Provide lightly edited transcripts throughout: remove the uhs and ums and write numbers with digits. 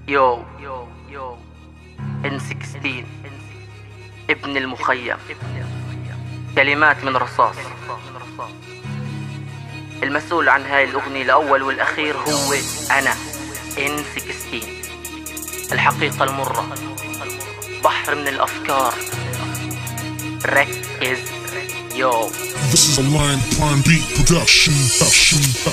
يو N16 ابن المخيم. كلمات من رصاص. المسؤول عن هاي الأغنية الأول والأخير هو أنا N16. الحقيقة المرة، بحر من الأفكار. ركز يو.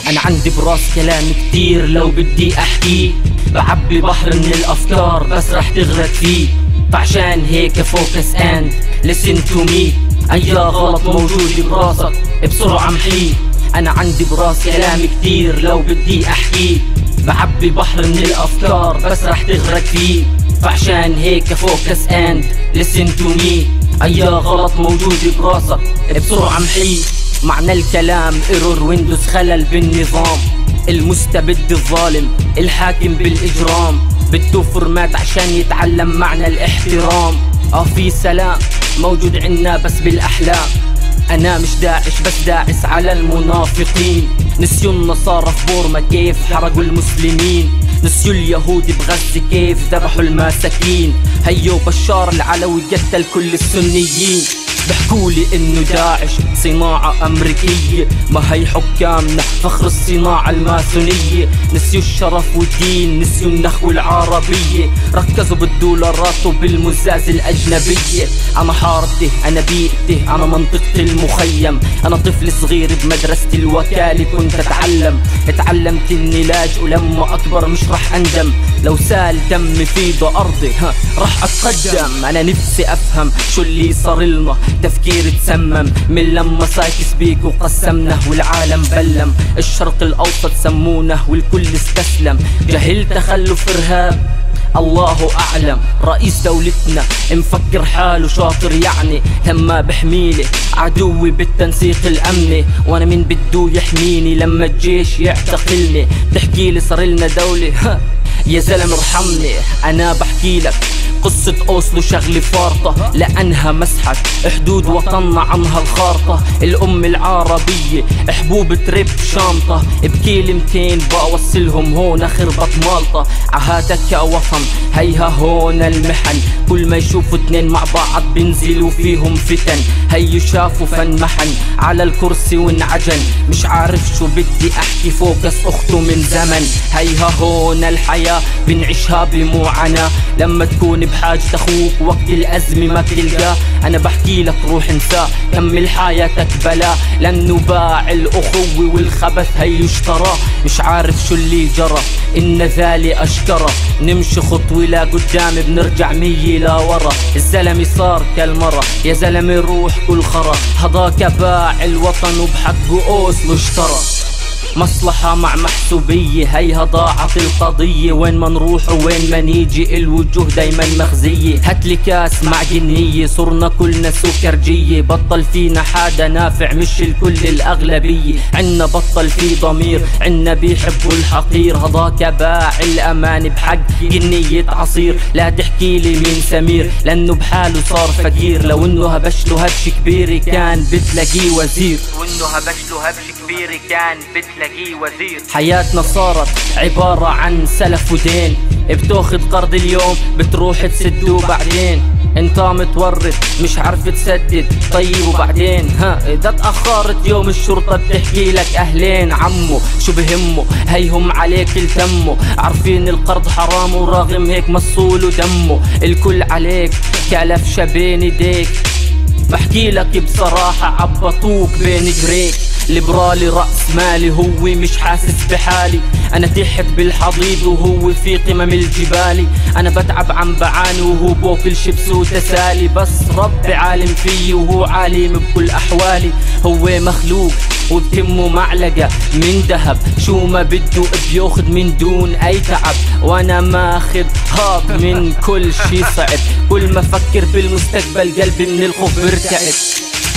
أنا عندي براس كلام كتير لو بدي أحكيه، بعبي بحر من الأفكار بس رح تغرق فيه، فعشان هيك فوكس اند listen to me. أي غلط موجود براسك بسرعة امحيه. أنا عندي براس كلام كتير لو بدي أحكيه، بعبي بحر من الأفكار بس رح تغرق فيه، فعشان هيك فوكس اند listen to me. أي غلط موجود براسك بسرعة امحيه. معنى الكلام ايرور ويندوز، خلل بالنظام، المستبد الظالم، الحاكم بالإجرام، بده فورمات عشان يتعلم معنى الاحترام. في سلام موجود عنا بس بالأحلام. أنا مش داعش بس داعس على المنافقين. نسيوا النصارى في بورما كيف حرقوا المسلمين، نسيوا اليهود بغزة كيف ذبحوا المساكين. هيو بشار العلوي قتل كل السنيين. بحكولي انه داعش صناعة امريكية، ما هي حكامنا فخر الصناعة الماسونية. نسيوا الشرف والدين، نسيوا النخوة العربية، ركزوا بالدولارات وبالمزاز الاجنبية. انا حارتي، انا بيئتي، انا منطقتي المخيم. انا طفل صغير بمدرسة الوكالة كنت اتعلمت اني لاجئ، ولما اكبر مش رح اندم. لو سال دمي في ارضي رح اتقدم. انا نفسي افهم شو اللي صار لنا، تفكير تسمم من لما سايكس بيكو قسمنا والعالم بلم. الشرق الاوسط سمونه والكل استسلم، جهل تخلف ارهاب الله اعلم. رئيس دولتنا مفكر حاله شاطر، يعني لما بحميلي عدوي بالتنسيق الامني، وانا من بده يحميني لما الجيش يعتقلني. تحكيلي صارلنا دولة يا زلم ارحمني. انا بحكي لك قصة أوسلو شغلة فارطة، لأنها مسحت حدود وطننا عنها الخارطة. الأم العربية حبوب ترب شانطة، بكلمتين بوصلهم هون خربط مالطة. عهاتك يا وطن هيها هون المحن، كل ما يشوفوا اتنين مع بعض بينزلوا فيهم فتن. هيو شافوا فنمحن على الكرسي وانعجن، مش عارف شو بدي أحكي فوكس أخته من زمن. هيها هون الحياة بنعيشها بمعاناة، لما تكون بحاجة أخوك وقت الأزمة ما تلقاه. أنا بحكي لك روح انساه، كمل حياتك بلا، لأنه باع الأخوة والخبث هيو اشتراه. مش عارف شو اللي جرى إن ذالي أشكره، نمشي خطوة لا قدام بنرجع 100 لا ورا. الزلمة صار كالمرة، يا زلمة روح كل خرا، هضاك باع الوطن وبحقه أوسلو اشترى. مصلحة مع محسوبية، هيها ضاعت القضية. وين ما نروح وين ما نيجي الوجوه دايما مخزية. هاتلي كاس مع جنية، صرنا كلنا سكرجية. بطل فينا حدا نافع مش الكل الأغلبية. عنا بطل في ضمير، عنا بيحبوا الحقير. هضاك باع الأمان بحق جنية عصير. لا تحكيلي مين سمير لأنه بحاله صار فقير. لو انه هبشله هبش كبير كان بتلاقيه وزير، وانه هبشله هبش كبير كان بتلاقيه وزير. حياتنا صارت عبارة عن سلف ودين، بتاخد قرض اليوم بتروح تسده بعدين. انت متورط مش عارف تسدد، طيب وبعدين اذا تأخرت يوم الشرطة بتحكي لك اهلين. عمو شو بهمه هيهم عليك التموا، عارفين القرض حرام ورغم هيك مصولوا دمه. الكل عليك كلف بين ايديك، بحكي لك بصراحة عبطوك بين جريك. ليبرالي رأس مالي هو مش حاسس بحالي، أنا تحت بالحضيض وهو في قمم الجبال. أنا بتعب عم بعاني وهو بوكل شبس وتسالي، بس ربي عالم فيي وهو عالم بكل أحوالي. هو مخلوق وبتمه معلقة من ذهب، شو ما بده بياخد من دون أي تعب. وأنا ماخد هاب من كل شي صعب، كل ما فكر بالمستقبل قلبي من الخوف برتعب.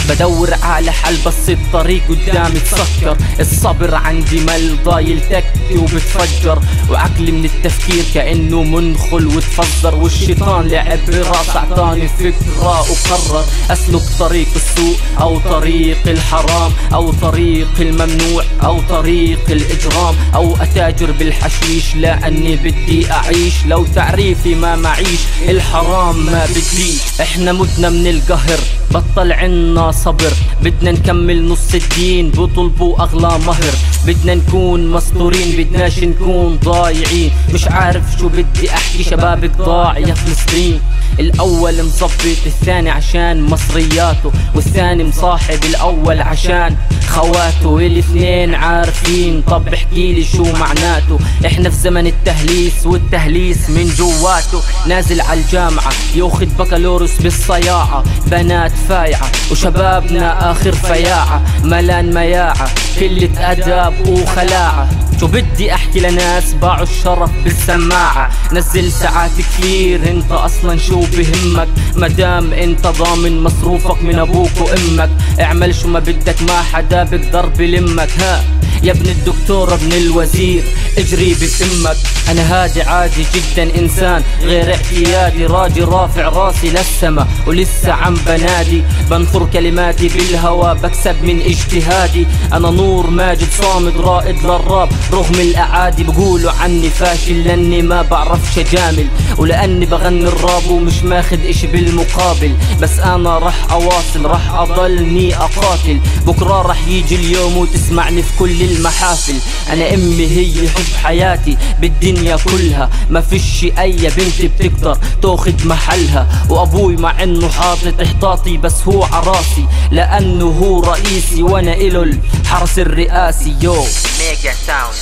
بدور على حل بس الطريق قدامي تسكر. الصبر عندي مل ضايل تكتي وبتفجر، وعقلي من التفكير كأنه منخل وتفجر، والشيطان لعب براس اعطاني فكرة وقرر اسلك طريق السوء او طريق الحرام او طريق الممنوع او طريق الاجرام او اتاجر بالحشيش لاني بدي اعيش. لو تعريفي ما معيش الحرام ما بدي. احنا مدنا من القهر بطل عنا صبر، بدنا نكمل نص الدين بطلبوا اغلى مهر، بدنا نكون مستورين بدناش نكون ضايعين. مش عارف شو بدي احكي شبابك ضاع يا فلسطين. الاول مظبط الثاني عشان مصرياته، والثاني مصاحب الاول عشان خواته، الاثنين عارفين. طب احكيلي شو معناته؟ احنا في زمن التهليس والتهليس من جواته. نازل على الجامعة ياخد بكالوريوس بالصياعة، بنات فايعة وشبابنا اخر فياعة، ملان مياعة قلة اداب وخلاعة. شو بدي احكي لناس باعوا الشرف بالسماعة؟ نزل ساعات كثير انت اصلا شو بهمك؟ مدام انت ضامن مصروفك من ابوك وامك، اعمل شو ما بدك ما حدا بقدر بلمك. ها يا ابن الدكتور ابن الوزير اجري بسمك. انا هادي عادي جدا انسان غير اعتيادي، راجي رافع راسي للسما ولسه عم بنادي، بنثر كلماتي بالهوى بكسب من اجتهادي. انا نور ماجد صامد رائد للراب رغم الاعادي، بقولوا عني فاشل لاني ما بعرفش اجامل، ولاني بغني الراب ومش ماخد اشي بالمقابل. بس انا رح اواصل رح اضلني اقاتل، بكره رح يجي اليوم وتسمعني في كل المحافل. انا امي هي حب حياتي بالدنيا كلها، ما فيش اي بنت بتقدر تاخد محلها، وابوي مع انه حاطط احتاطي بس هو عراسي لانه هو رئيسي وانا إله الحرس الرئاسي. يو ميجا ساوند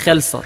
خلصت